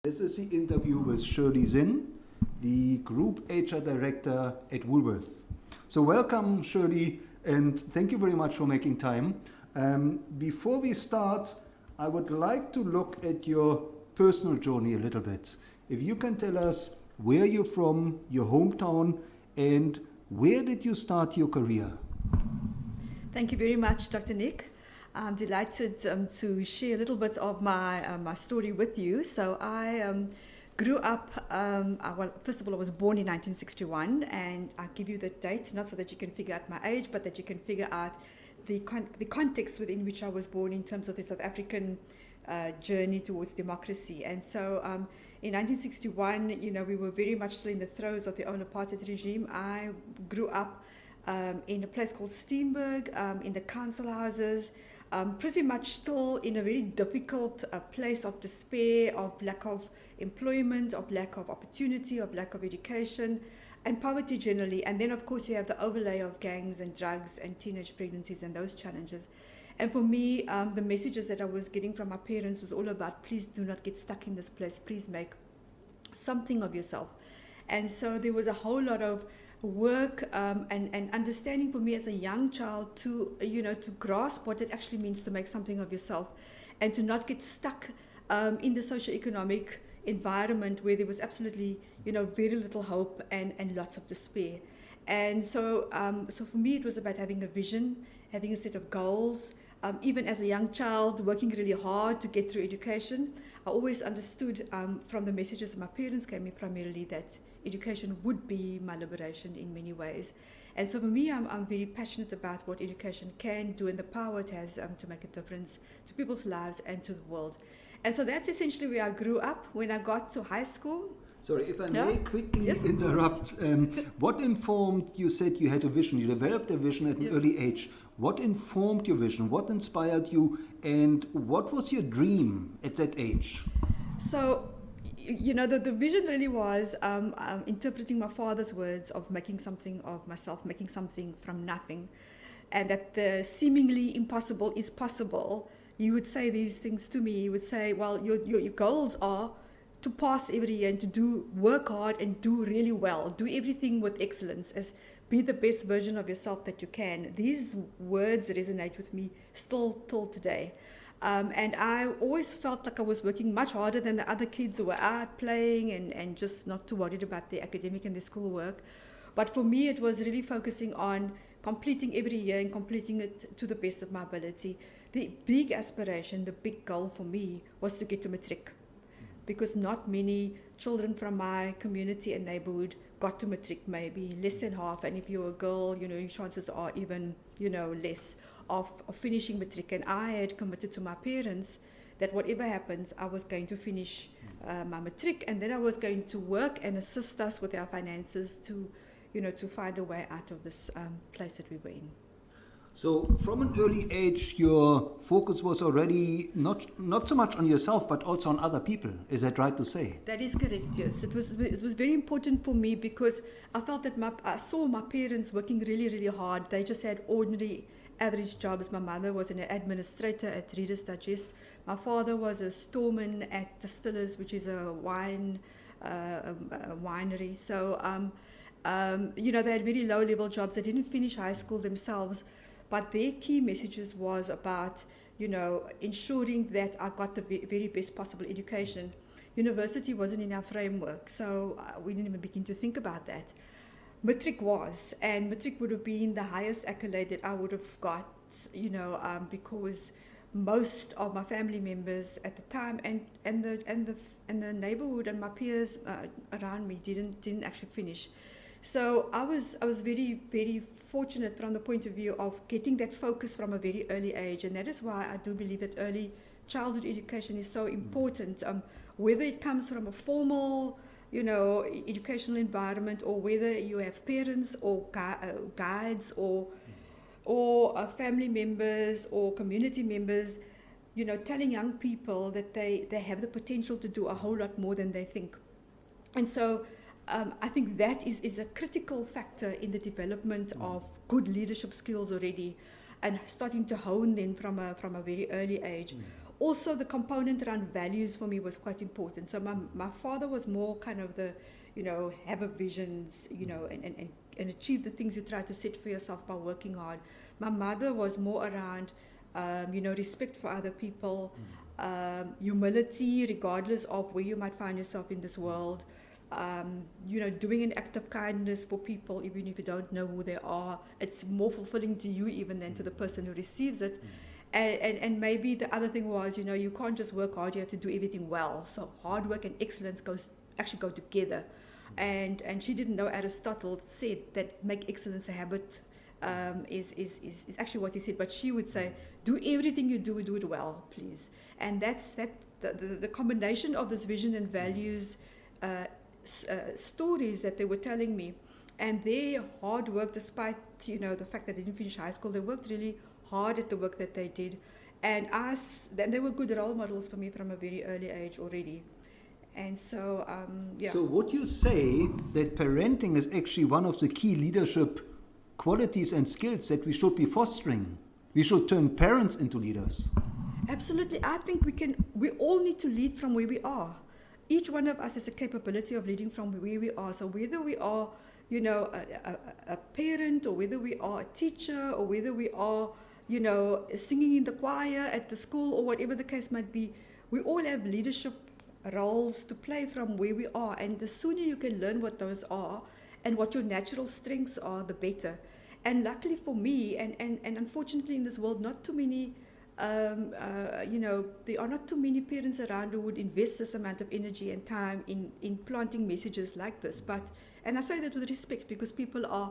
This is the interview with Shirley Zinn, the Group HR Director at Woolworths. So welcome, Shirley, and thank you very much for making time. Before we start, I would like to look at your personal journey a little bit. If you can tell us where you're from, your hometown, and where did you start your career? Thank you very much, Dr. Nick. I'm delighted to share a little bit of my story with you. So I grew up, first of all, I was born in 1961, and I'll give you the date, not so that you can figure out my age, but that you can figure out the context within which I was born in terms of the South African journey towards democracy. And so in 1961, we were very much still in the throes of the old apartheid regime. I grew up in a place called Steenberg, in the council houses, pretty much still in a very difficult place of despair, of lack of employment, of lack of opportunity, of lack of education, and poverty generally. And then, of course, you have the overlay of gangs and drugs and teenage pregnancies and those challenges. And for me, the messages that I was getting from my parents was all about, please do not get stuck in this place. Please make something of yourself. And so there was a whole lot of work and understanding for me as a young child to grasp what it actually means to make something of yourself and to not get stuck in the socioeconomic environment where there was absolutely very little hope and lots of despair. And so for me it was about having a vision, having a set of goals. Even as a young child, working really hard to get through education, I always understood from the messages that my parents gave me primarily that education would be my liberation in many ways. And so for me, I'm very passionate about what education can do and the power it has to make a difference to people's lives and to the world. And so that's essentially where I grew up. When I got to high school. Sorry, if I may quickly interrupt. What informed, you said you had a vision, you developed a vision at an early age. What informed your vision? What inspired you? And what was your dream at that age? So, the vision really was interpreting my father's words of making something of myself, making something from nothing. And that the seemingly impossible is possible. He would say these things to me. He would say, well, your goals are to pass every year and to work hard and do really well. Do everything with excellence. Be the best version of yourself that you can. These words resonate with me still till today. And I always felt like I was working much harder than the other kids who were out playing and just not too worried about their academic and their schoolwork. But for me, it was really focusing on completing every year and completing it to the best of my ability. The big aspiration, the big goal for me was to get to matric, because not many children from my community and neighborhood got to matric, maybe less than half. And if you're a girl, your chances are even, less of finishing matric. And I had committed to my parents that whatever happens, I was going to finish my matric, and then I was going to work and assist us with our finances to find a way out of this place that we were in. So from an early age, your focus was already not so much on yourself, but also on other people. Is that right to say? That is correct, yes. It was very important for me because I felt that I saw my parents working really, really hard. They just had ordinary, average jobs. My mother was an administrator at Reader's Digest. My father was a storeman at Distillers, which is a winery. So, they had very low-level jobs. They didn't finish high school themselves. But their key messages was about, ensuring that I got the very best possible education. University wasn't in our framework, so we didn't even begin to think about that. Matric was, and matric would have been the highest accolade that I would have got, because most of my family members at the time and the neighborhood and my peers around me didn't actually finish. So I was very, very fortunate from the point of view of getting that focus from a very early age, and that is why I do believe that early childhood education is so important, whether it comes from a formal, educational environment, or whether you have parents or guides or family members or community members, telling young people that they have the potential to do a whole lot more than they think. And so I think that is a critical factor in the development of good leadership skills already, and starting to hone them from a very early age. also the component around values for me was quite important. So my father was more kind of the, have a visions, and achieve the things you try to set for yourself by working hard. My mother was more around, respect for other people, humility regardless of where you might find yourself in this world, doing an act of kindness for people even if you don't know who they are. It's more fulfilling to you even than to the person who receives it. And maybe the other thing was, you can't just work hard, you have to do everything well. So hard work and excellence actually go together. And she didn't know Aristotle said that make excellence a habit is actually what he said. But she would say, do everything you do it well, please. And that's the combination of this vision and values stories that they were telling me, and their hard work, despite the fact that they didn't finish high school, they worked really hard at the work that they did, and they were good role models for me from a very early age already. And so So would you say that parenting is actually one of the key leadership qualities and skills that we should be fostering? We should turn parents into leaders. Absolutely. I think we all need to lead from where we are. Each one of us has a capability of leading from where we are. So whether we are, a parent, or whether we are a teacher, or whether we are, singing in the choir at the school, or whatever the case might be, we all have leadership roles to play from where we are. And the sooner you can learn what those are and what your natural strengths are, the better. And luckily for me, and unfortunately in this world, not too many there are not too many parents around who would invest this amount of energy and time in planting messages like this. And I say that with respect, because people are,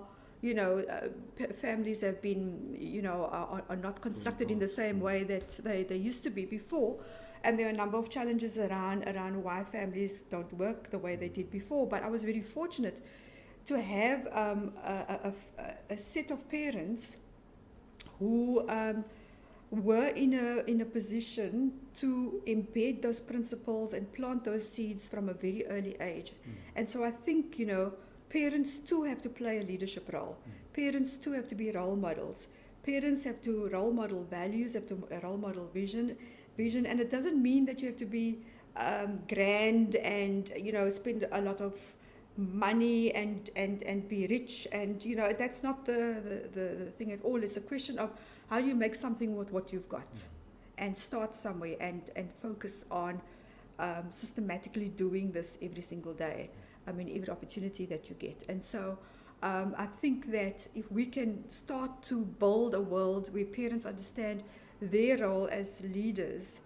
families have been, are not constructed in the same way that they used to be before. And there are a number of challenges around why families don't work the way they did before. But I was very fortunate to have a set of parents who were in a position to embed those principles and plant those seeds from a very early age. And so I think, parents too have to play a leadership role. Parents too have to be role models. Parents have to role model values, have to role model vision, and it doesn't mean that you have to be grand and, spend a lot of money and be rich, and that's not the thing at all. It's a question of how you make something with what you've got, and start somewhere and focus on systematically doing this every single day. Every opportunity that you get. And so I think that if we can start to build a world where parents understand their role as leaders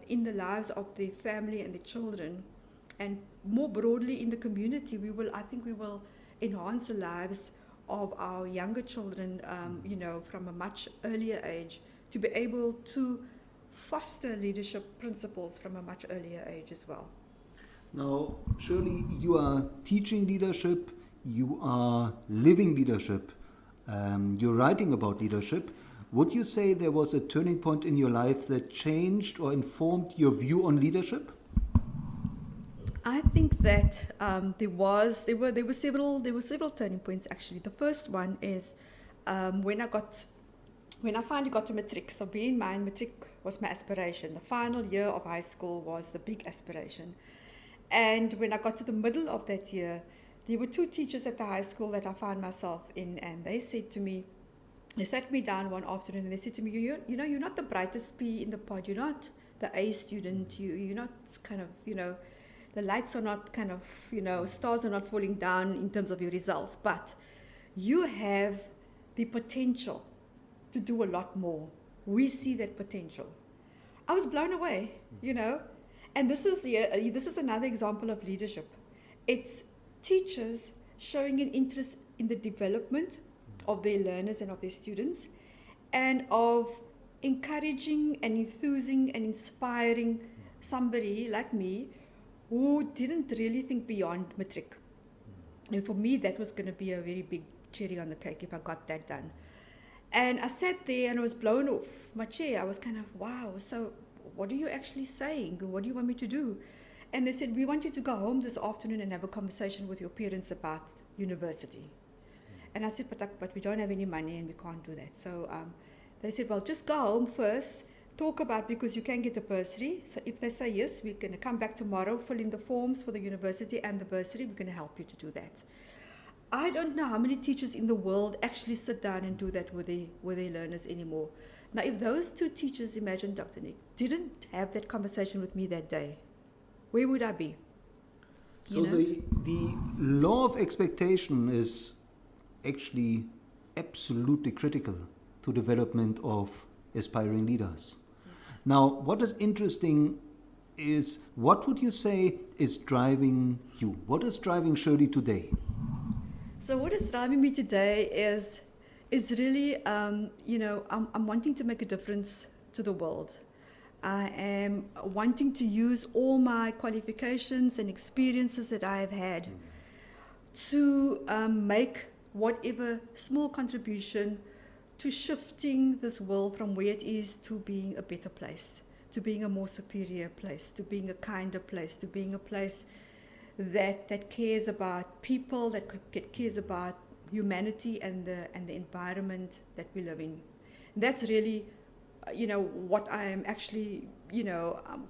in the lives of their family and their children, and more broadly in the community, I think we will enhance the lives of our younger children, from a much earlier age, to be able to foster leadership principles from a much earlier age as well. Now, Shirley, you are teaching leadership, you are living leadership, you're writing about leadership. Would you say there was a turning point in your life that changed or informed your view on leadership? I think that there were several turning points actually. The first one is when I finally got to matric. So bear in mind, matric was my aspiration. The final year of high school was the big aspiration. And when I got to the middle of that year, there were two teachers at the high school that I found myself in, and they sat me down one afternoon and they said to me, you're not the brightest pea in the pod, you're not the A student, you're not kind of, the lights are not kind of, stars are not falling down in terms of your results, but you have the potential to do a lot more. We see that potential. I was blown away, And this is another example of leadership. It's teachers showing an interest in the development of their learners and of their students, and of encouraging and enthusing and inspiring somebody like me who didn't really think beyond matric. And for me, that was going to be a very big cherry on the cake if I got that done. And I sat there and I was blown off my chair. I was kind of, wow, so what are you actually saying? What do you want me to do? And they said, we want you to go home this afternoon and have a conversation with your parents about university. And I said, but we don't have any money and we can't do that. So they said, well, just go home first, talk about, because you can get a bursary. So if they say yes, we're going to come back tomorrow, fill in the forms for the university and the bursary, we're going to help you to do that. I don't know how many teachers in the world actually sit down and do that with their learners anymore. Now, if those two teachers, imagine Dr. Nick, didn't have that conversation with me that day, where would I be? So the law of expectation is actually absolutely critical to development of aspiring leaders. Yes. Now, what is interesting is, what would you say is driving you? What is driving Shirley today? So what is driving me today is really, I'm wanting to make a difference to the world. I am wanting to use all my qualifications and experiences that I have had to make whatever small contribution to shifting this world from where it is to being a better place, to being a more superior place, to being a kinder place, to being a place that cares about people, that cares about humanity and the environment that we live in. That's really what I am actually,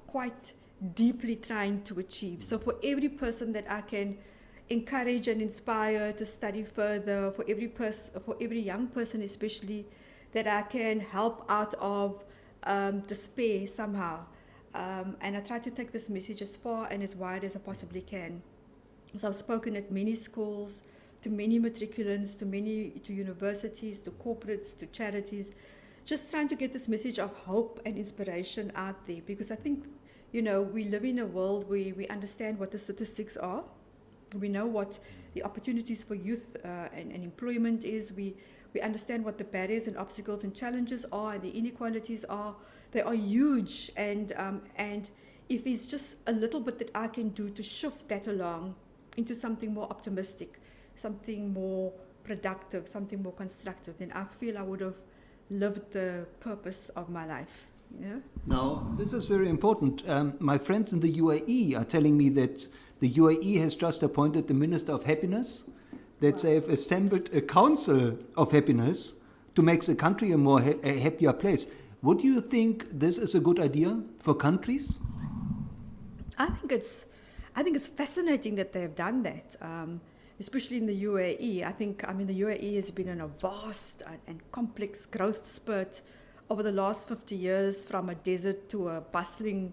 quite deeply trying to achieve. So for every person that I can encourage and inspire to study further, for every young person especially, that I can help out of despair somehow. And I try to take this message as far and as wide as I possibly can. So I've spoken at many schools, to many matriculants, to universities, to corporates, to charities, just trying to get this message of hope and inspiration out there, because I think, we live in a world where we understand what the statistics are. We know what the opportunities for youth and employment is. We understand what the barriers and obstacles and challenges are, and the inequalities are. They are huge, and if it's just a little bit that I can do to shift that along into something more optimistic, something more productive, something more constructive, then I feel I would have lived the purpose of my life. Now, this is very important. My friends in the UAE are telling me that the UAE has just appointed the Minister of Happiness, that they have assembled a council of happiness to make the country a happier place. Would you think this is a good idea for countries? I think it's fascinating that they have done that, especially in the UAE. The UAE has been in a vast and complex growth spurt over the last 50 years, from a desert to a bustling,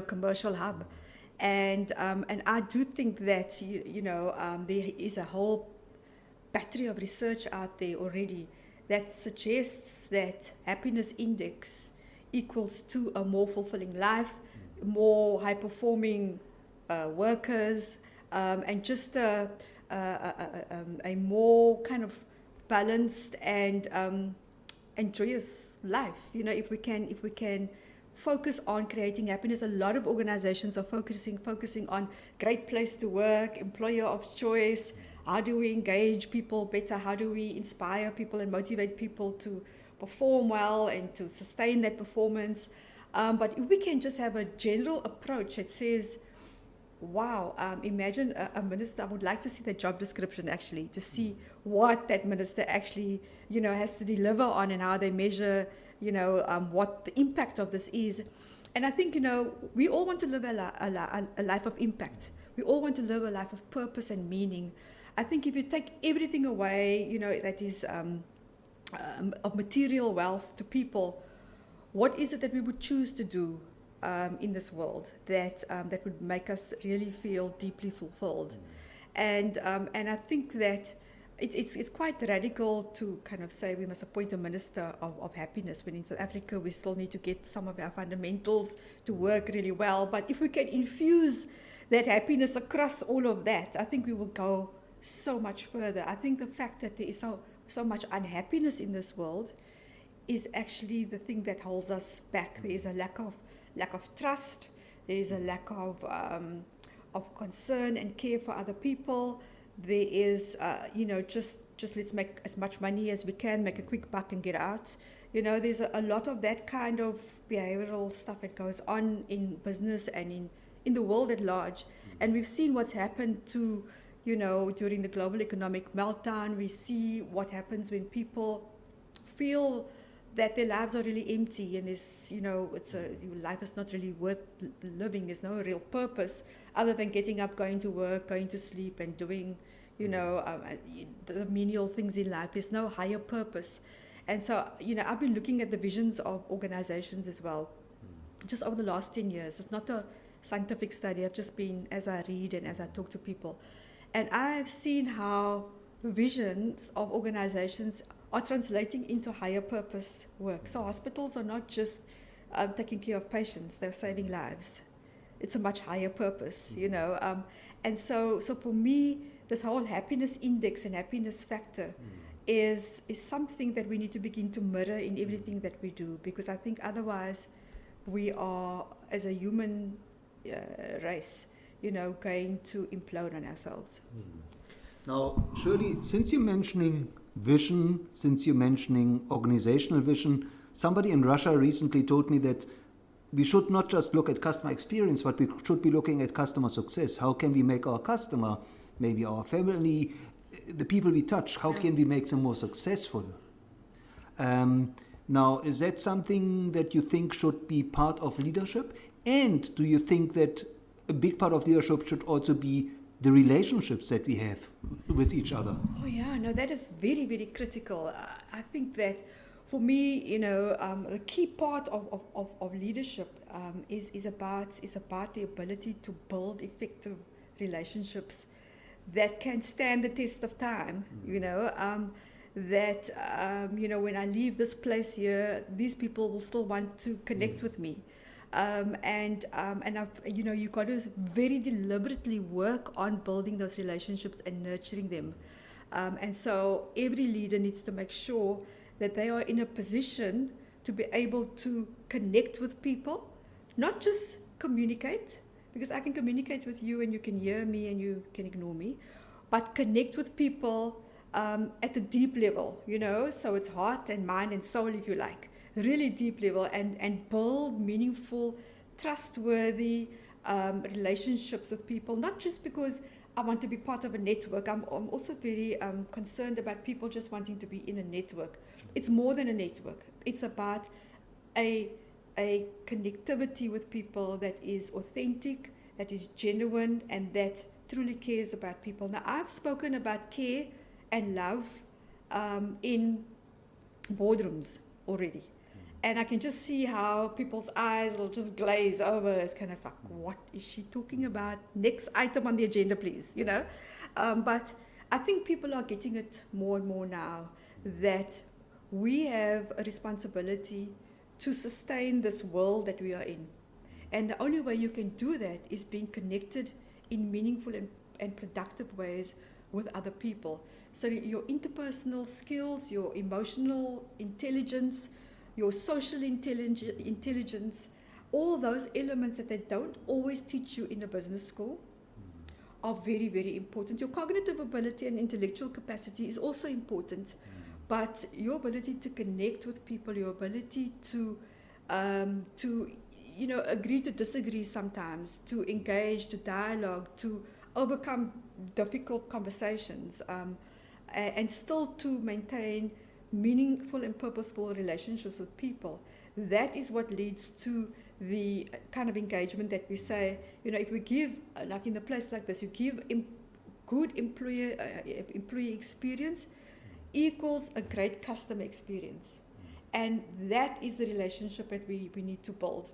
commercial hub. And I do think that, there is a whole battery of research out there already that suggests that happiness index equals to a more fulfilling life, more high-performing workers, and just a more kind of balanced and joyous life. If we can focus on creating happiness. A lot of organizations are focusing on great place to work, employer of choice. How do we engage people better? How do we inspire people and motivate people to perform well and to sustain that performance? But if we can just have a general approach that says, wow, imagine a minister. I would like to see the job description actually, to see what that minister actually, has to deliver on, and how they measure, what the impact of this is. And I think, we all want to live a life of impact. We all want to live a life of purpose and meaning. I think if you take everything away, that is of material wealth to people, what is it that we would choose to do in this world that would make us really feel deeply fulfilled? And I think that it's quite radical to kind of say we must appoint a minister of happiness, when in South Africa we still need to get some of our fundamentals to work really well. But if we can infuse that happiness across all of that, I think we will go so much further. I think the fact that there is so much unhappiness in this world is actually the thing that holds us back. There is a lack of trust. There is a lack of concern and care for other people. There is, just let's make as much money as we can, make a quick buck and get out. There's a lot of that kind of behavioral stuff that goes on in business and in the world at large. And we've seen what's happened to, during the global economic meltdown. We see what happens when people feel that their lives are really empty, and there's, your life is not really worth living. There's no real purpose other than getting up, going to work, going to sleep, and doing, the menial things in life. There's no higher purpose. And so, I've been looking at the visions of organizations as well, just over the last 10 years. It's not a scientific study. I've just been, as I read and as I talk to people, and I've seen how visions of organizations are translating into higher purpose work. So hospitals are not just taking care of patients, they're saving lives. It's a much higher purpose, and so for me, this whole happiness index and happiness factor is something that we need to begin to mirror in everything that we do, because I think otherwise we are, as a human race, going to implode on ourselves. Now, Shirley, since you're mentioning vision, since you're mentioning organizational vision, somebody in Russia recently told me that we should not just look at customer experience, but we should be looking at customer success. How can we make our customer, maybe our family, the people we touch, how can we make them more successful? Now, is that something that you think should be part of leadership? And do you think that a big part of leadership should also be the relationships that we have with each other? Oh yeah, no, that is very, very critical. I think that for me, the key part of leadership is about the ability to build effective relationships that can stand the test of time. That when I leave this place here, these people will still want to connect with me. And I've, you've got to very deliberately work on building those relationships and nurturing them. And so every leader needs to make sure that they are in a position to be able to connect with people, not just communicate, because I can communicate with you and you can hear me and you can ignore me, but connect with people at the deep level, so it's heart and mind and soul, if you like. Really deep level, and build meaningful, trustworthy relationships with people, not just because I want to be part of a network. I'm also very concerned about people just wanting to be in a network. It's more than a network. It's about a connectivity with people that is authentic, that is genuine, and that truly cares about people. Now, I've spoken about care and love in boardrooms already. And I can just see how people's eyes will just glaze over. It's kind of like, what is she talking about? Next item on the agenda, please, But I think people are getting it more and more now, that we have a responsibility to sustain this world that we are in. And the only way you can do that is being connected in meaningful and productive ways with other people. So your interpersonal skills, your emotional intelligence, your social intelligence, all those elements that they don't always teach you in a business school are very, very important. Your cognitive ability and intellectual capacity is also important, but your ability to connect with people, your ability to agree to disagree sometimes, to engage, to dialogue, to overcome difficult conversations, and still to maintain meaningful and purposeful relationships with people. That is what leads to the kind of engagement that we say, if we give, like in a place like this, you give good employee experience equals a great customer experience. And that is the relationship that we need to build.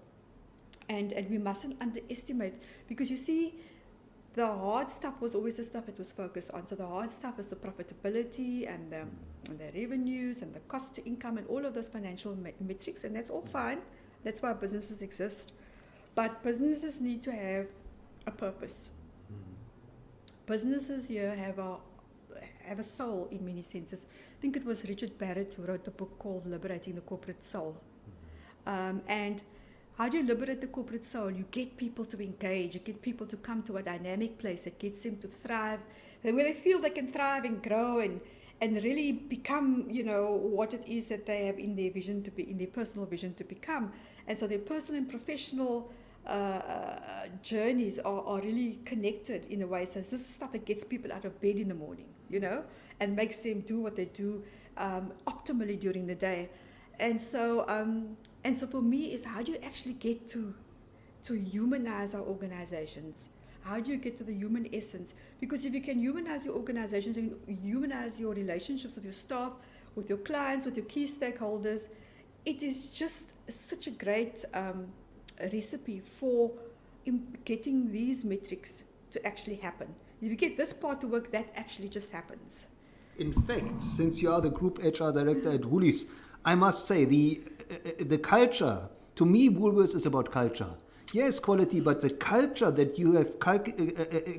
And we mustn't underestimate, because you see, the hard stuff was always the stuff it was focused on. So the hard stuff is the profitability and the revenues and the cost to income and all of those financial metrics, and that's all fine. That's why businesses exist. But businesses need to have a purpose. Businesses here have a soul in many senses. I think it was Richard Barrett who wrote the book called Liberating the Corporate Soul. And how do you liberate the corporate soul? You get people to engage, you get people to come to a dynamic place that gets them to thrive, where they feel they can thrive and grow and really become, what it is that they have in their vision to be, in their personal vision to become. And so their personal and professional journeys are really connected in a way. So this is stuff that gets people out of bed in the morning, and makes them do what they do optimally during the day. And so for me, is how do you actually get to humanize our organizations? How do you get to the human essence? Because if you can humanize your organizations and humanize your relationships with your staff, with your clients, with your key stakeholders, it is just such a great recipe for getting these metrics to actually happen. If you get this part to work, that actually just happens. In fact, since you are the Group HR Director at Woolies, I must say the culture, to me, Woolworths is about culture. Yes, quality, but the culture that you have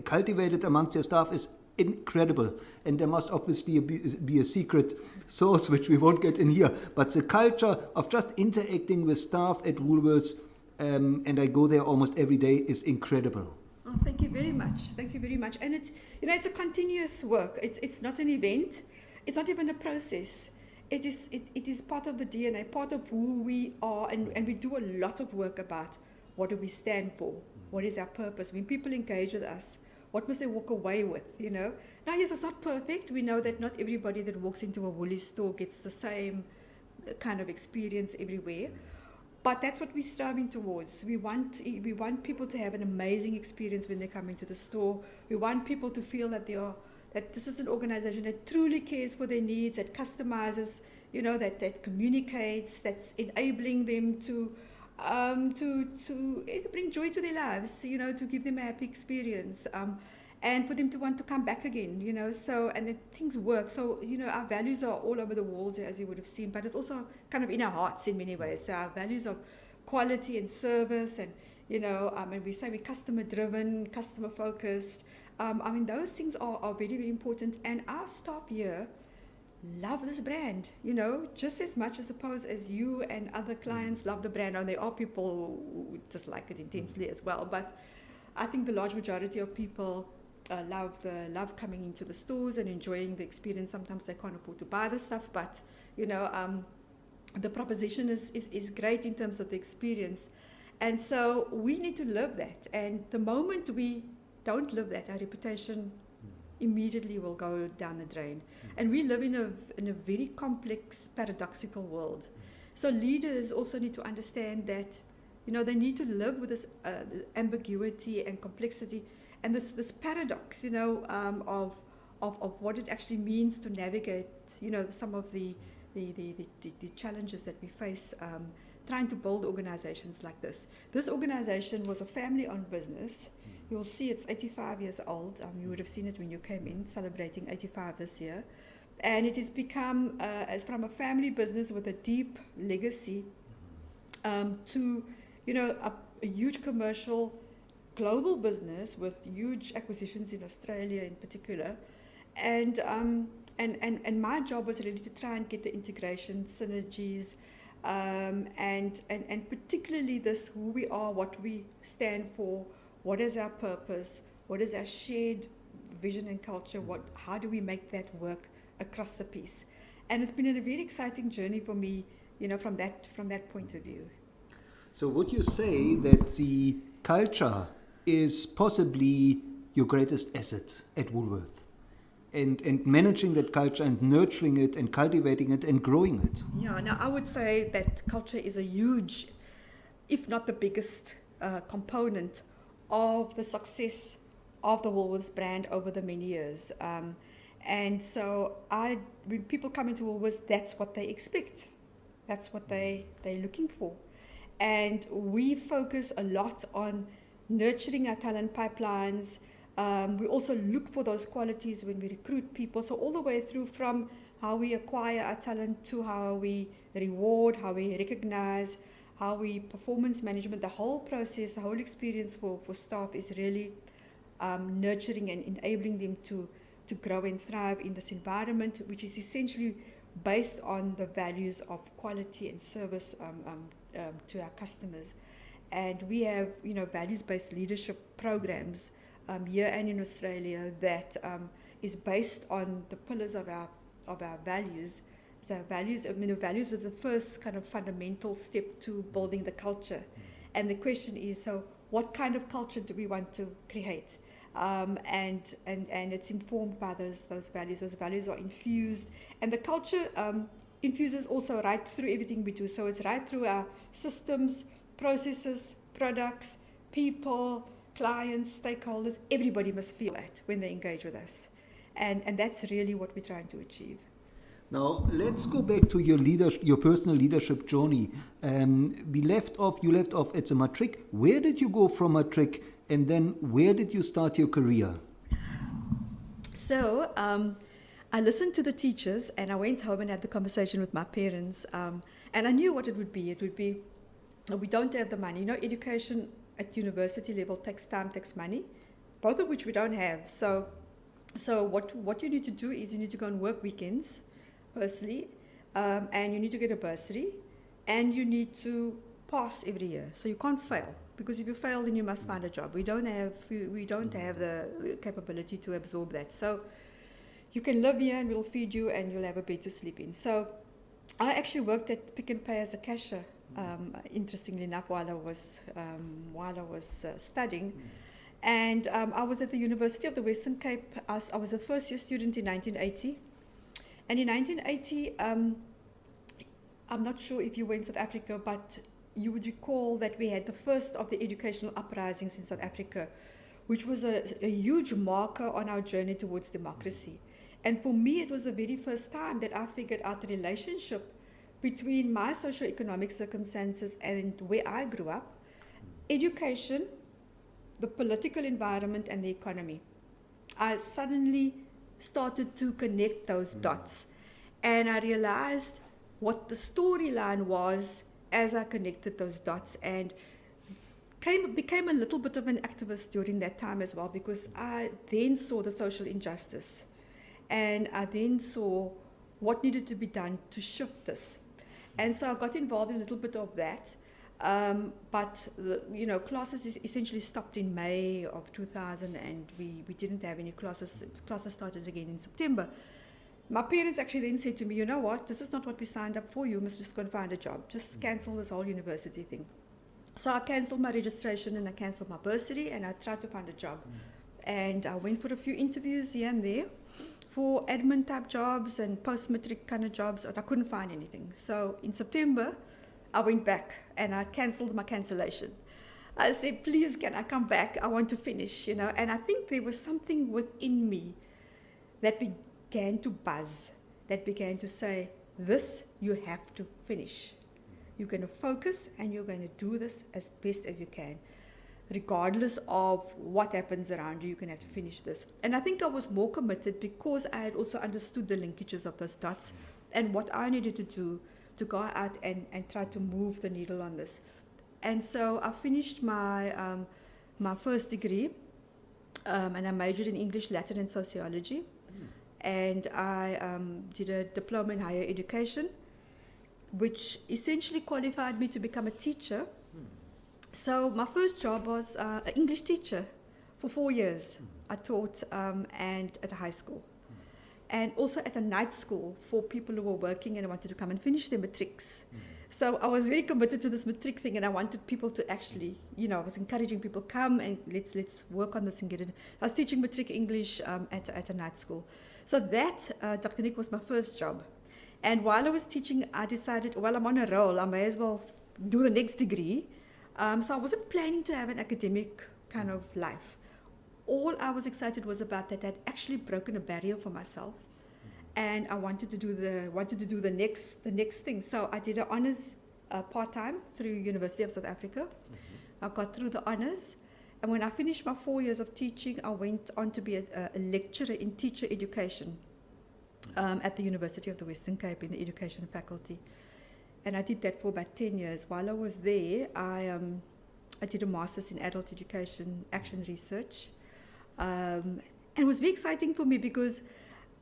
cultivated amongst your staff is incredible. And there must obviously be a secret source, which we won't get in here. But the culture of just interacting with staff at Woolworths, and I go there almost every day, is incredible. Oh, thank you very much. Thank you very much. And it's a continuous work. It's not an event. It's not even a process. It is part of the DNA, part of who we are, and we do a lot of work about what do we stand for, what is our purpose. When people engage with us, what must they walk away with, Now, yes, it's not perfect. We know that not everybody that walks into a Woolies store gets the same kind of experience everywhere. But that's what we're striving towards. We want people to have an amazing experience when they come into the store. We want people to feel that that this is an organization that truly cares for their needs, that customizes, that communicates, that's enabling them to bring joy to their lives, to give them a happy experience, and for them to want to come back again, so, and that things work. So, our values are all over the walls, as you would have seen, but it's also kind of in our hearts in many ways. So our values of quality and service, and, and we say we're customer driven, customer focused. Those things are very, very important. And our staff here love this brand, just as much, I suppose, as you and other clients love the brand. And there are people who dislike it intensely as well. But I think the large majority of people love coming into the stores and enjoying the experience. Sometimes they can't afford to buy the stuff, but, the proposition is great in terms of the experience. And so we need to live that. And the moment we don't live that, our reputation immediately will go down the drain. And we live in a very complex, paradoxical world. So leaders also need to understand that, they need to live with this ambiguity and complexity and this paradox, of what it actually means to navigate, some of the challenges that we face trying to build organizations like this. This organization was a family-owned business. You'll see it's 85 years old. You would have seen it when you came in, celebrating 85 this year. And it has become, from a family business with a deep legacy, to, a huge commercial global business with huge acquisitions in Australia in particular. And my job was really to try and get the integration, synergies, and particularly this, who we are, what we stand for, what is our purpose, what is our shared vision and culture, how do we make that work across the piece. And it's been a very exciting journey for me, from that point of view. So would you say that the culture is possibly your greatest asset at Woolworths? And managing that culture and nurturing it and cultivating it and growing it? Yeah, now I would say that culture is a huge, if not the biggest, component of the success of the Woolworths brand over the many years. And so when people come into Woolworths, that's what they expect. That's what they're looking for. And we focus a lot on nurturing our talent pipelines. We also look for those qualities when we recruit people. So all the way through from how we acquire our talent to how we reward, how we recognize, how we performance management, the whole process, the whole experience for staff is really nurturing and enabling them to grow and thrive in this environment, which is essentially based on the values of quality and service to our customers. And we have, values-based leadership programs here and in Australia that is based on the pillars of our values. So values, the values is the first kind of fundamental step to building the culture. And the question is, so what kind of culture do we want to create? And it's informed by those values. Those values are infused, and the culture infuses also right through everything we do. So it's right through our systems, processes, products, people, clients, stakeholders. Everybody must feel it when they engage with us. And that's really what we're trying to achieve. Now, let's go back to your personal leadership journey. You left off at the matric. Where did you go from matric, and then where did you start your career? So, I listened to the teachers, and I went home and had the conversation with my parents. And I knew what it would be. It would be, we don't have the money. You know, education at university level takes time, takes money, both of which we don't have. So what you need to do is you need to go and work weekends, firstly, and you need to get a bursary, and you need to pass every year. So you can't fail, because if you fail, then you must find a job. We don't have the capability to absorb that. So you can live here and we'll feed you and you'll have a bed to sleep in. So I actually worked at Pick n Pay as a cashier, interestingly enough, while I was studying. And I was at the University of the Western Cape. I was a first year student in 1980. And in 1980, I'm not sure if you were in South Africa, but you would recall that we had the first of the educational uprisings in South Africa, which was a huge marker on our journey towards democracy. And for me, it was the very first time that I figured out the relationship between my socioeconomic circumstances and where I grew up, education, the political environment, and the economy. I suddenly started to connect those dots, and I realized what the storyline was as I connected those dots, and became a little bit of an activist during that time as well, because I then saw the social injustice, and I then saw what needed to be done to shift this. And so I got involved in a little bit of that. But classes essentially stopped in May of 2000, and we didn't have any classes. Classes started again in September. My parents actually then said to me, you know what, this is not what we signed up for. You must just go and find a job. Just cancel this whole university thing. So I cancelled my registration and I cancelled my bursary, and I tried to find a job. And I went for a few interviews here and there for admin type jobs and post-matric kind of jobs, and I couldn't find anything. So in September, I went back and I cancelled my cancellation. I said, please, can I come back? I want to finish, And I think there was something within me that began to buzz, that began to say, this you have to finish. You're going to focus and you're going to do this as best as you can. Regardless of what happens around you, you're going to have to finish this. And I think I was more committed because I had also understood the linkages of those dots and what I needed to do to go out and try to move the needle on this. And so I finished my first degree, and I majored in English, Latin, and sociology. And I did a diploma in higher education, which essentially qualified me to become a teacher. So my first job was an English teacher for 4 years. I taught and at a high school. And also at a night school for people who were working and wanted to come and finish their matrics. So I was very committed to this matric thing, and I wanted people to actually, I was encouraging people, come and let's work on this and get it. I was teaching matric English at a night school. So that, Dr. Nick, was my first job. And while I was teaching, I decided, well, I'm on a roll, I may as well do the next degree. So I wasn't planning to have an academic kind of life. All I was excited was about that I'd actually broken a barrier for myself, and I wanted to do the next thing. So I did an honors part-time through University of South Africa. I got through the honors, and when I finished my 4 years of teaching, I went on to be a lecturer in teacher education at the University of the Western Cape in the education faculty. And I did that for about 10 years. While I was there, I did a master's in adult education action research. And it was very exciting for me because,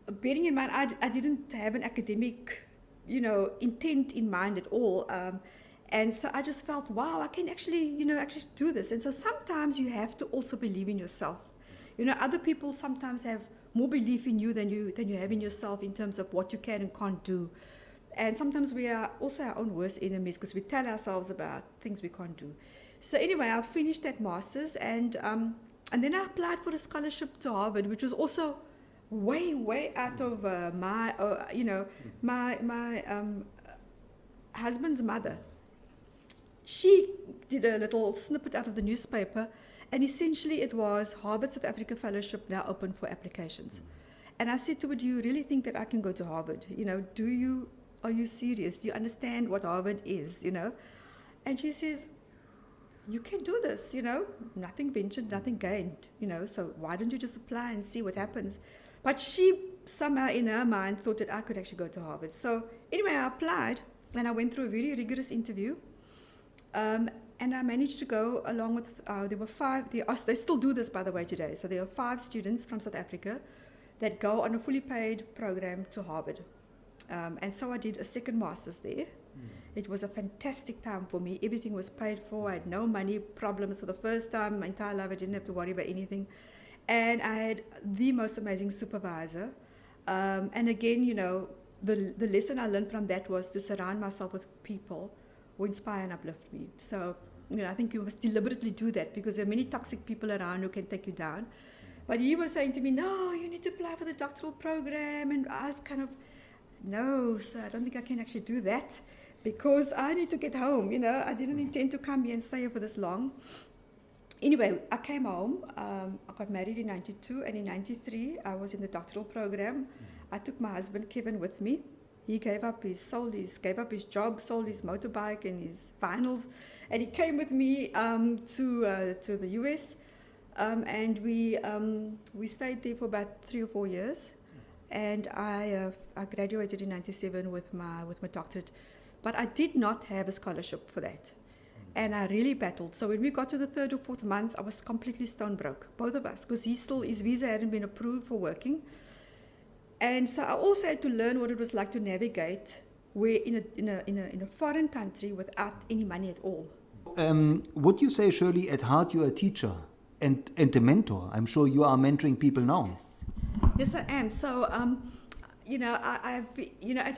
bearing in mind, I didn't have an academic, intent in mind at all. And so I just felt, wow, I can actually do this. And so sometimes you have to also believe in yourself. Other people sometimes have more belief in you than you have in yourself in terms of what you can and can't do. And sometimes we are also our own worst enemies because we tell ourselves about things we can't do. So anyway, I finished that master's, and then I applied for a scholarship to Harvard, which was also way out of my husband's mother. She did a little snippet out of the newspaper, and essentially it was Harvard South Africa Fellowship now open for applications. And I said to her, do you really think that I can go to Harvard? Are you serious? Do you understand what Harvard is, And she says, you can do this, nothing ventured, nothing gained, so why don't you just apply and see what happens? But she somehow in her mind thought that I could actually go to Harvard. So anyway, I applied and I went through a very rigorous interview. And I managed to go along with, there were 5, they still do this by the way today, so there are 5 students from South Africa that go on a fully paid program to Harvard. And so I did a second master's there. It was a fantastic time for me. Everything was paid for. I had no money problems for the first time in my entire life. I didn't have to worry about anything. And I had the most amazing supervisor. And again, the lesson I learned from that was to surround myself with people who inspire and uplift me. So, I think you must deliberately do that because there are many toxic people around who can take you down. But he was saying to me, no, you need to apply for the doctoral program. And I was kind of, no, sir, I don't think I can actually do that because I need to get home. I didn't intend to come here and stay here for this long. Anyway, I came home. I got married in 92, and in 93, I was in the doctoral program. I took my husband, Kevin, with me. He gave up his job, sold his motorbike and his vinyls, and he came with me to the US. And we stayed there for about 3 or 4 years. And I graduated in 97 with my doctorate, but I did not have a scholarship for that, and I really battled. So when we got to the 3rd or 4th month, I was completely stone broke, both of us, because his visa hadn't been approved for working, and so I also had to learn what it was like to navigate where in a foreign country without any money at all. Would you say, Shirley, at heart you're a teacher and a mentor? I'm sure you are mentoring people now. Yes, I am. So, at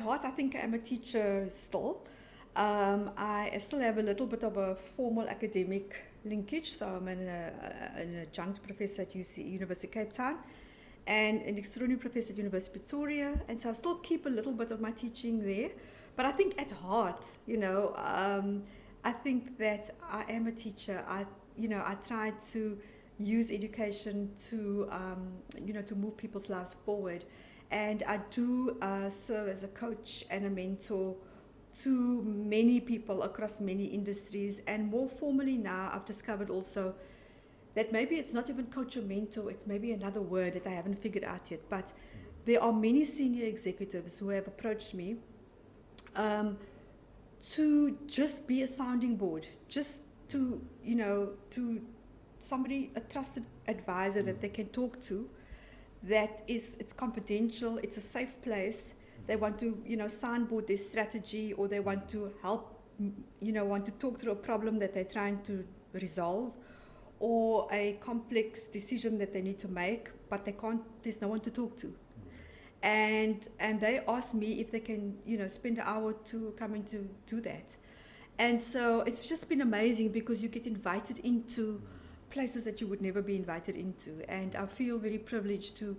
heart, I think I'm a teacher still. I still have a little bit of a formal academic linkage. So I'm an adjunct professor at University of Cape Town and an extraordinary professor at University of Pretoria. And so I still keep a little bit of my teaching there. But I think at heart, I think that I am a teacher. I try to use education to move people's lives forward, and I do serve as a coach and a mentor to many people across many industries. And more formally now, I've discovered also that maybe it's not even coach or mentor, it's maybe another word that I haven't figured out yet, but there are many senior executives who have approached me to just be a sounding board, just to somebody, a trusted advisor that they can talk to, it's confidential, it's a safe place. They want to, soundboard their strategy, or they want to help, want to talk through a problem that they're trying to resolve, or a complex decision that they need to make, but there's no one to talk to. And they asked me if they can, spend an hour to come in to do that. And so it's just been amazing because you get invited into places that you would never be invited into. And I feel very privileged to,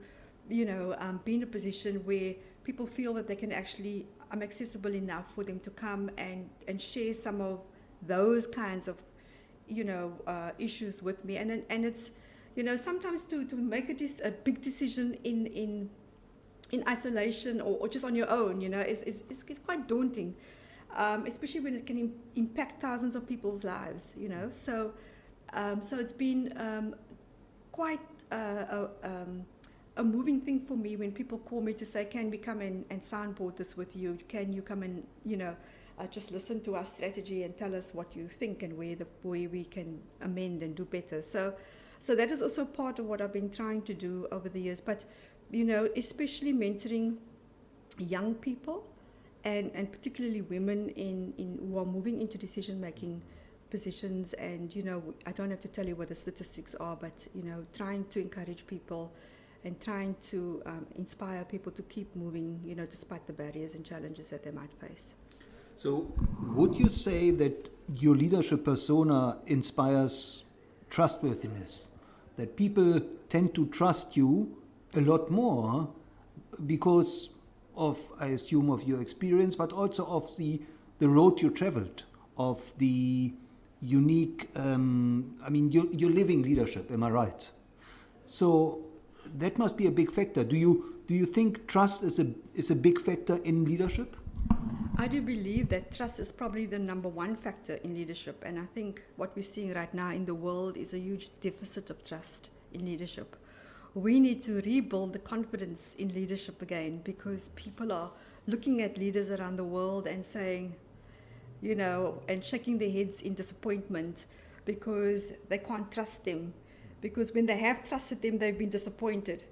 be in a position where people feel that they can actually, I'm accessible enough for them to come and share some of those kinds of, issues with me. And it's, sometimes to make a big decision in isolation or just on your own, is quite daunting, especially when it can impact thousands of people's lives, So it's been quite a moving thing for me when people call me to say, can we come and soundboard this with you? Can you come and, just listen to our strategy and tell us what you think and where we can amend and do better. So that is also part of what I've been trying to do over the years. But, especially mentoring young people and particularly women who are moving into decision-making positions. And, I don't have to tell you what the statistics are, but, trying to encourage people and trying to inspire people to keep moving, despite the barriers and challenges that they might face. So would you say that your leadership persona inspires trustworthiness? That people tend to trust you a lot more because of, I assume, of your experience, but also of the road you traveled, of the unique, you're living leadership, am I right? So that must be a big factor. Do you think trust is a big factor in leadership? I do believe that trust is probably the number one factor in leadership, and I think what we're seeing right now in the world is a huge deficit of trust in leadership. We need to rebuild the confidence in leadership again, because people are looking at leaders around the world and saying, and shaking their heads in disappointment because they can't trust them. Because when they have trusted them, they've been disappointed.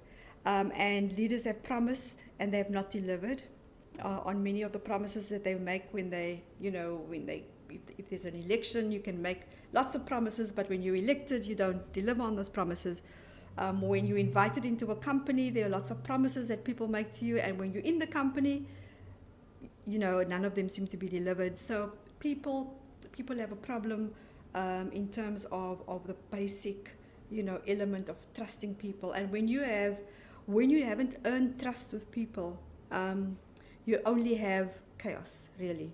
And leaders have promised and they have not delivered on many of the promises that they make when if there's an election, you can make lots of promises, but when you're elected, you don't deliver on those promises. When you're invited into a company, there are lots of promises that people make to you, and when you're in the company, none of them seem to be delivered. So people have a problem in terms of the basic, element of trusting people. And when you haven't earned trust with people, you only have chaos, really.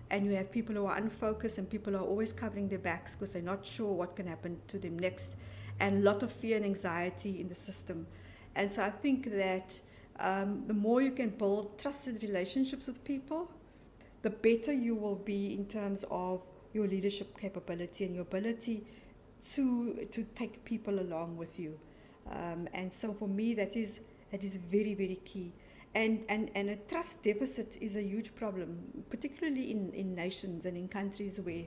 And you have people who are unfocused, and people who are always covering their backs because they're not sure what can happen to them next, and a lot of fear and anxiety in the system. And so I think that the more you can build trusted relationships with people, the better you will be in terms of your leadership capability and your ability to take people along with you. And so for me, that is very, very key. And a trust deficit is a huge problem, particularly in nations and in countries where,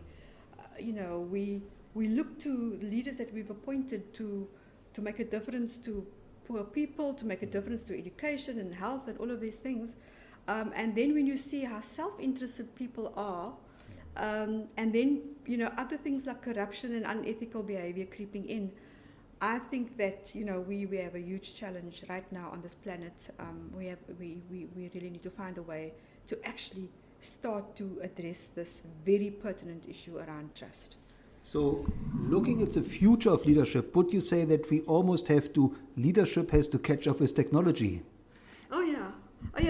we look to leaders that we've appointed to make a difference to poor people, to make a difference to education and health and all of these things. And then when you see how self-interested people are, and then, other things like corruption and unethical behavior creeping in, I think that, we have a huge challenge right now on this planet. We really need to find a way to actually start to address this very pertinent issue around trust. So, looking at the future of leadership, would you say that leadership has to catch up with technology? Oh yeah,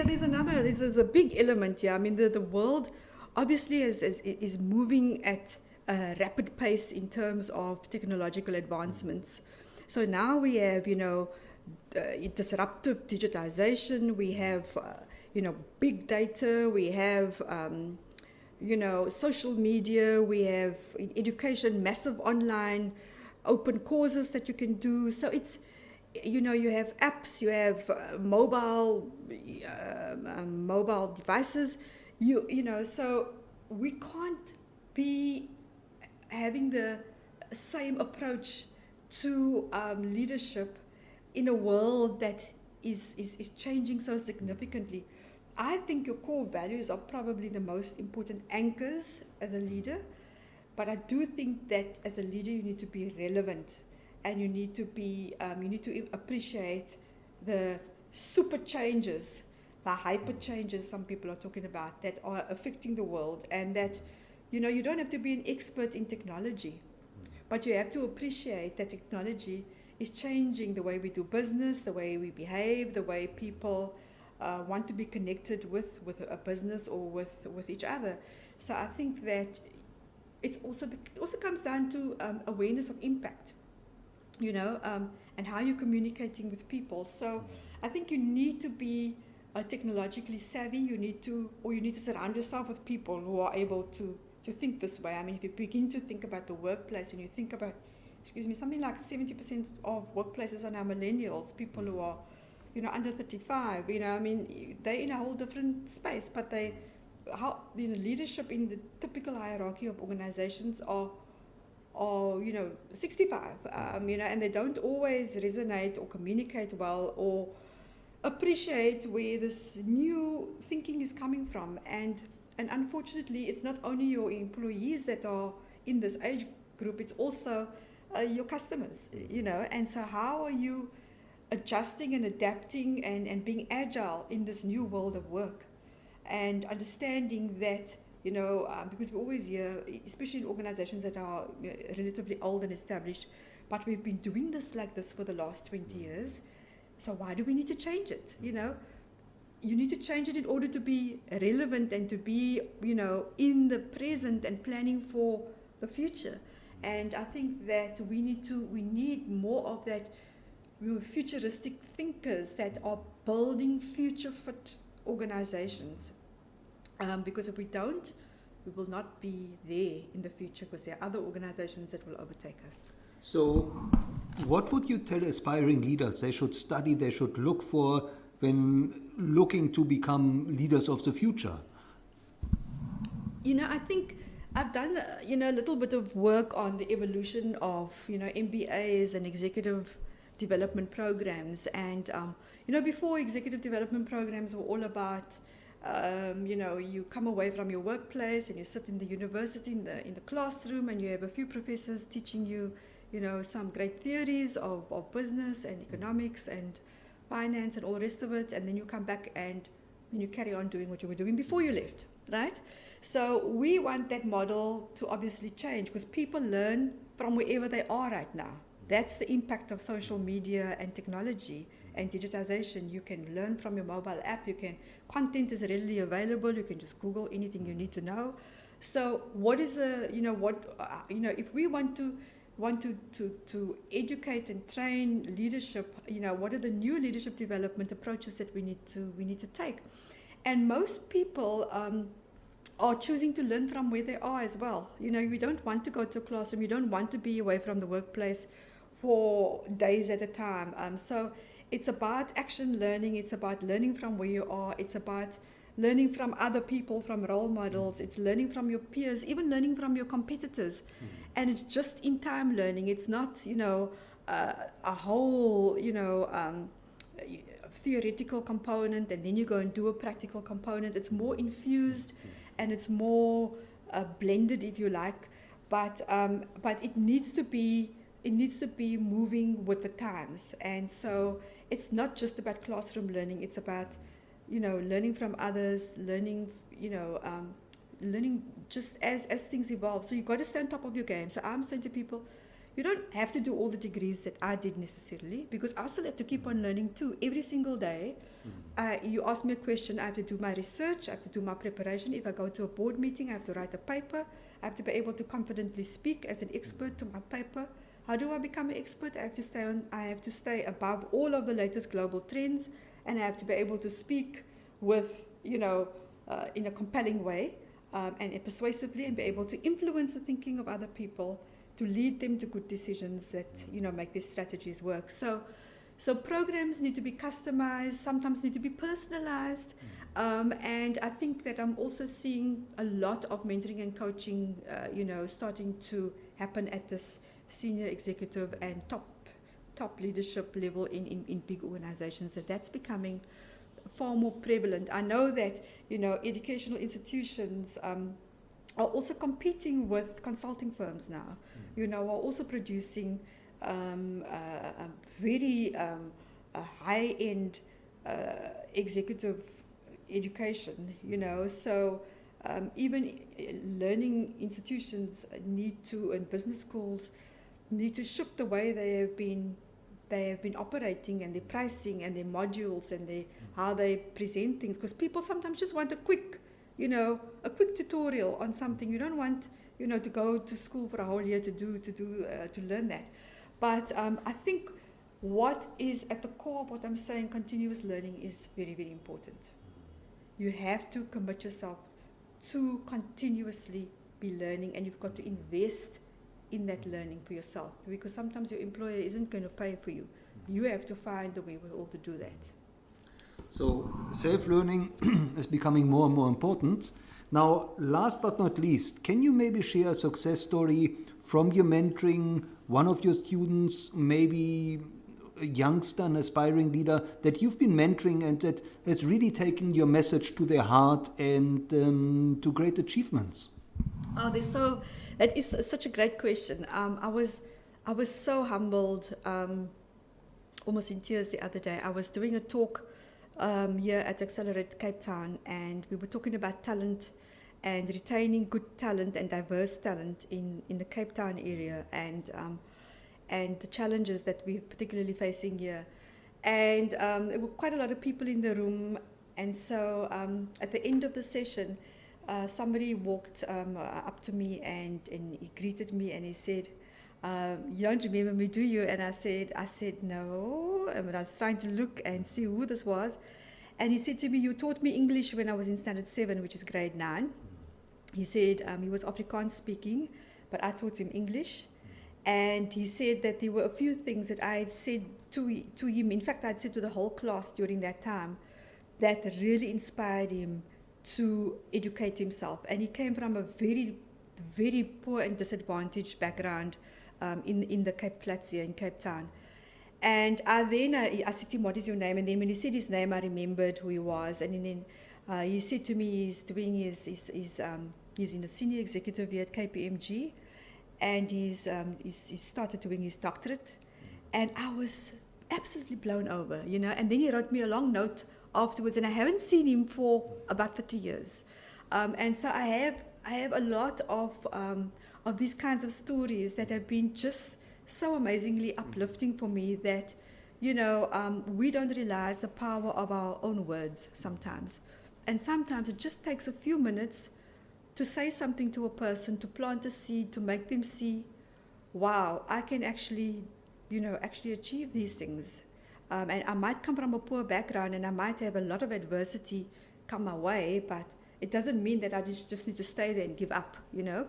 there's a big element here. I mean, the world obviously is moving at a rapid pace in terms of technological advancements. So now we have, disruptive digitization, we have, big data, we have, social media, we have in education, massive online open courses that you can do. So it's, you have apps, you have mobile devices, so we can't be having the same approach to leadership in a world that is changing so significantly. I think your core values are probably the most important anchors as a leader, but I do think that as a leader you need to be relevant, and you need to appreciate the super changes, the hyper changes some people are talking about that are affecting the world, and that you don't have to be an expert in technology, but you have to appreciate that technology is changing the way we do business, the way we behave, the way people want to be connected with a business or with each other. So I think that it also comes down to awareness of impact, and how you're communicating with people. So I think you need to be technologically savvy. You need to surround yourself with people who are able to think this way. I mean, if you begin to think about the workplace, and you think about, something like 70% of workplaces are now millennials, people who are, under 35, they're in a whole different space, but leadership in the typical hierarchy of organizations are 65, and they don't always resonate or communicate well or appreciate where this new thinking is coming from. And unfortunately, it's not only your employees that are in this age group, it's also your customers, and so how are you adjusting and adapting and being agile in this new world of work, and understanding that, because we always hear, especially in organizations that are relatively old and established, but we've been doing this like this for the last 20 years, So why do we need to change it? You know, you need to change it in order to be relevant and to be, you know, in the present and planning for the future. And I think that we need more of that, you know, futuristic thinkers that are building future fit organizations. Because if we don't, we will not be there in the future, because there are other organizations that will overtake us. So what would you tell aspiring leaders they should study, they should look for when looking to become leaders of the future? You know, I think I've done, you know, a little bit of work on the evolution of, you know, MBAs and executive development programs. And, you know, before, executive development programs were all about, you know, you come away from your workplace and you sit in the university, in the classroom, and you have a few professors teaching you, you know, some great theories of business and economics and finance and all the rest of it. And then you come back and then you carry on doing what you were doing before you left, right? So we want that model to obviously change, because people learn from wherever they are right now. That's the impact of social media and technology and digitization. You can learn from your mobile app. Content is readily available. You can just Google anything you need to know. So what is if we want to educate and train leadership, you know, what are the new leadership development approaches that we need to take? And most people are choosing to learn from where they are as well. You know, you don't want to go to a classroom. You don't want to be away from the workplace for days at a time. So it's about action learning. It's about learning from where you are. It's about learning from other people, from role models. It's learning from your peers, even learning from your competitors. And it's just in time learning. It's not, you know, a whole, you know, theoretical component and then you go and do a practical component. It's more infused and it's more blended, if you like. But it needs to be moving with the times. And so it's not just about classroom learning. It's about, you know, learning from others, learning, you know, learning just as things evolve. So you've got to stay on top of your game. So I'm saying to people, you don't have to do all the degrees that I did necessarily, because I still have to keep on learning too. Every single day, you ask me a question, I have to do my research, I have to do my preparation. If I go to a board meeting, I have to write a paper. I have to be able to confidently speak as an expert to my paper. How do I become an expert? I have to stay above all of the latest global trends, and I have to be able to speak with, you know, in a compelling way and persuasively, and be able to influence the thinking of other people, to lead them to good decisions that, you know, make their strategies work. So programs need to be customized, sometimes need to be personalized. And I think that I'm also seeing a lot of mentoring and coaching, you know, starting to happen at this senior executive and top leadership level in big organizations. So that's becoming far more prevalent. I know that, you know, educational institutions are also competing with consulting firms now, you know, are also producing very high-end executive education, you know. So even learning institutions need to, and business schools need to shift the way they have been operating, and their pricing and their modules and how they present things, because people sometimes just want a quick tutorial on something. You don't want, you know, to go to school for a whole year to learn that. But I think what is at the core of what I'm saying, continuous learning, is very, very important. You have to commit yourself to continuously be learning, and you've got to invest in that learning for yourself, because sometimes your employer isn't going to pay for you. You have to find a way with all to do that. So self-learning is becoming more and more important. Now, last but not least, can you maybe share a success story from your mentoring, one of your students, maybe a youngster, an aspiring leader that you've been mentoring and that has really taken your message to their heart and to great achievements? Oh, that is such a great question. I was so humbled, almost in tears the other day. I was doing a talk here at Accelerate Cape Town, and we were talking about talent and retaining good talent and diverse talent in the Cape Town area, and the challenges that we're particularly facing here. And there were quite a lot of people in the room. And so at the end of the session, somebody walked up to me and he greeted me and he said, "You don't remember me, do you?" And I said no. And I was trying to look and see who this was. And he said to me, "You taught me English when I was in standard 7, which is grade 9. He said he was Afrikaans speaking, but I taught him English. And he said that there were a few things that I had said to him. In fact, I had said to the whole class during that time that really inspired him to educate himself. And he came from a very, very poor and disadvantaged background in the Cape Flats here in Cape Town. And I said to him, "What is your name?" And then when he said his name, I remembered who he was. And then he said to me, he's in a senior executive here at KPMG, and he's started doing his doctorate. And I was absolutely blown over, you know. And then he wrote me a long note afterwards, and I haven't seen him for about 30 years. And so I have a lot of these kinds of stories that have been just so amazingly uplifting for me that, you know, we don't realize the power of our own words sometimes. And sometimes it just takes a few minutes to say something to a person, to plant a seed, to make them see, wow, I can actually achieve these things. And I might come from a poor background and I might have a lot of adversity come my way, but it doesn't mean that I just need to stay there and give up, you know.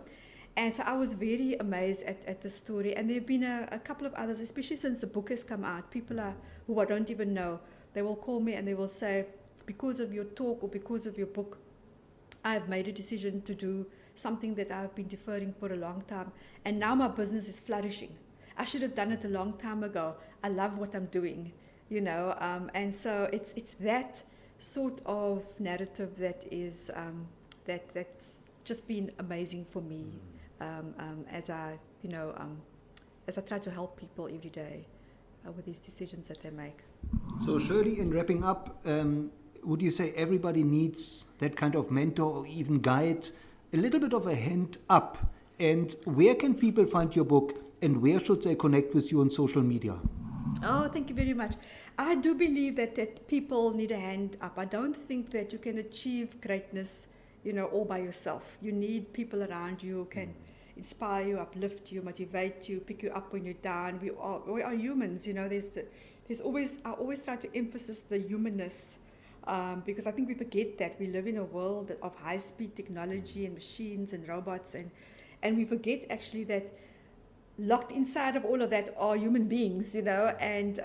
And so I was very amazed at the story. And there have been a couple of others, especially since the book has come out. People who I don't even know, they will call me and they will say, "Because of your talk or because of your book, I've made a decision to do something that I've been deferring for a long time. And now my business is flourishing. I should have done it a long time ago. I love what I'm doing," you know. And so it's that sort of narrative that is that's just been amazing for me as I try to help people every day with these decisions that they make. So Shirley, in wrapping up, would you say everybody needs that kind of mentor or even guide, a little bit of a hand up? And where can people find your book, and where should they connect with you on social media? Oh, thank you very much. I do believe that people need a hand up. I don't think that you can achieve greatness, you know, all by yourself. You need people around you who can inspire you, uplift you, motivate you, pick you up when you're down. We are humans, you know. I always try to emphasize the humanness, because I think we forget that we live in a world of high-speed technology and machines and robots, and we forget actually that locked inside of all of that are human beings, you know, and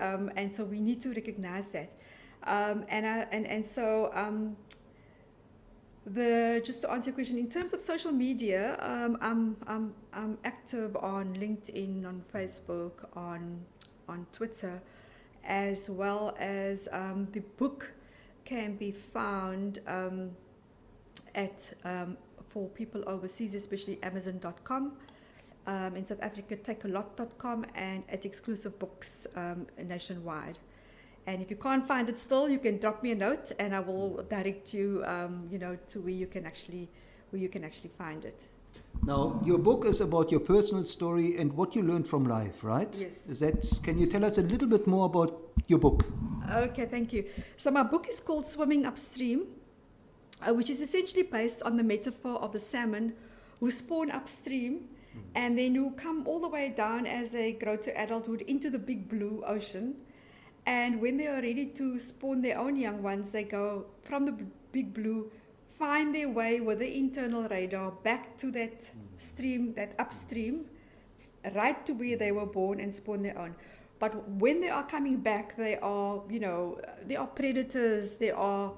so we need to recognize that. Just to answer your question, in terms of social media, I'm active on LinkedIn, on Facebook, on Twitter, as well as the book can be found for people overseas, especially Amazon.com. In South Africa, takealot.com, and at Exclusive Books nationwide. And if you can't find it still, you can drop me a note, and I will direct you, to where you can actually find it. Now, your book is about your personal story and what you learned from life, right? Yes. Can you tell us a little bit more about your book? Okay, thank you. So my book is called Swimming Upstream, which is essentially based on the metaphor of the salmon who spawn upstream and then who come all the way down as they grow to adulthood into the big blue ocean. And when they are ready to spawn their own young ones, they go from the big blue, find their way with the internal radar back to that stream, that upstream, right to where they were born, and spawn their own. But when they are coming back, they are predators, there are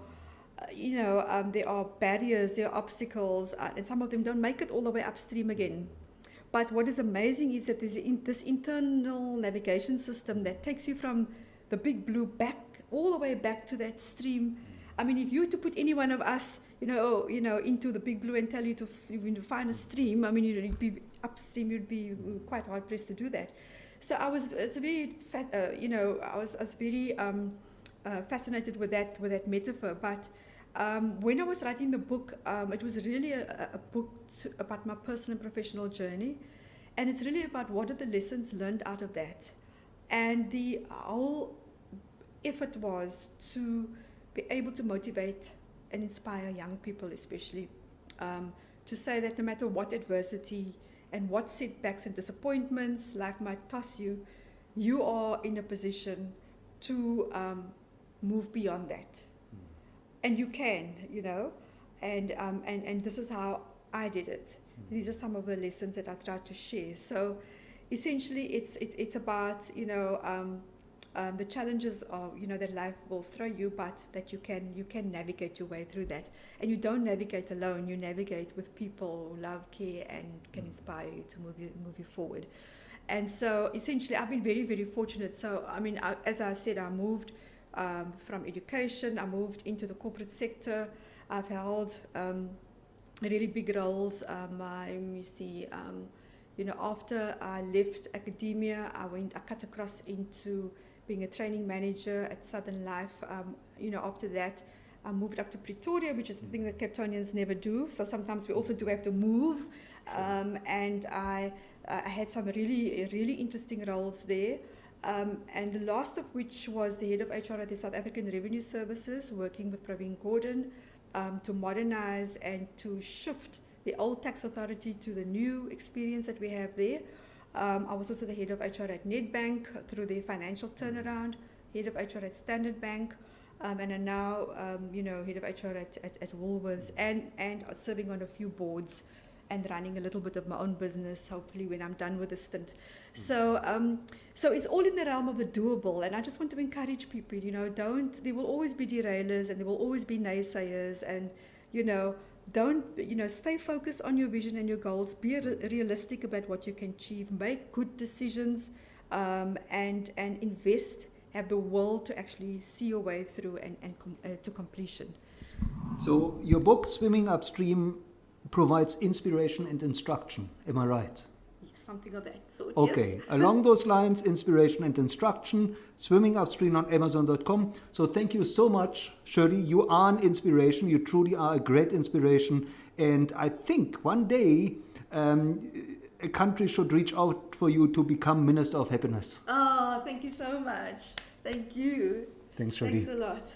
barriers, there are obstacles, and some of them don't make it all the way upstream again. But what is amazing is that there's this internal navigation system that takes you from the big blue back, all the way back to that stream. I mean, if you were to put any one of us, into the big blue and tell you to find a stream, I mean, you'd be upstream, you'd be quite hard pressed to do that. So I was very fascinated with that metaphor. But when I was writing the book, it was really a book about my personal and professional journey, and it's really about what are the lessons learned out of that. And the whole effort was to be able to motivate and inspire young people, especially, to say that no matter what adversity and what setbacks and disappointments life might toss you, you are in a position to move beyond that. And you can, and this is how I did it. These are some of the lessons that I tried to share. So essentially it's about, the challenges of, that life will throw you, but that you can navigate your way through that. And you don't navigate alone, you navigate with people who love, care, and can inspire you to move you forward. And so essentially I've been very, very fortunate. So, as I said, I moved from education, I moved into the corporate sector. I've held really big roles. After I left academia, I cut across into being a training manager at Southern Life. After that, I moved up to Pretoria, which is the thing that Cape Townians never do. So sometimes we also do have to move. And I had some really, really interesting roles there. And the last of which was the head of HR at the South African Revenue Services, working with Praveen Gordon to modernize and to shift the old tax authority to the new experience that we have there. I was also the head of HR at Nedbank through their financial turnaround, head of HR at Standard Bank, and I'm now, head of HR at Woolworths and serving on a few boards and running a little bit of my own business, hopefully when I'm done with the stint. So it's all in the realm of the doable, and I just want to encourage people, there will always be derailers and there will always be naysayers, and, stay focused on your vision and your goals, be realistic about what you can achieve, make good decisions, and invest, have the will to actually see your way through and to completion. So your book, Swimming Upstream, provides inspiration and instruction. Am I right? Yes, something of that sort. Okay. Yes. Along those lines, inspiration and instruction, Swimming Upstream on Amazon.com. So thank you so much, Shirley. You are an inspiration. You truly are a great inspiration. And I think one day a country should reach out for you to become Minister of Happiness. Oh, thank you so much. Thank you. Thanks, Shirley. Thanks a lot.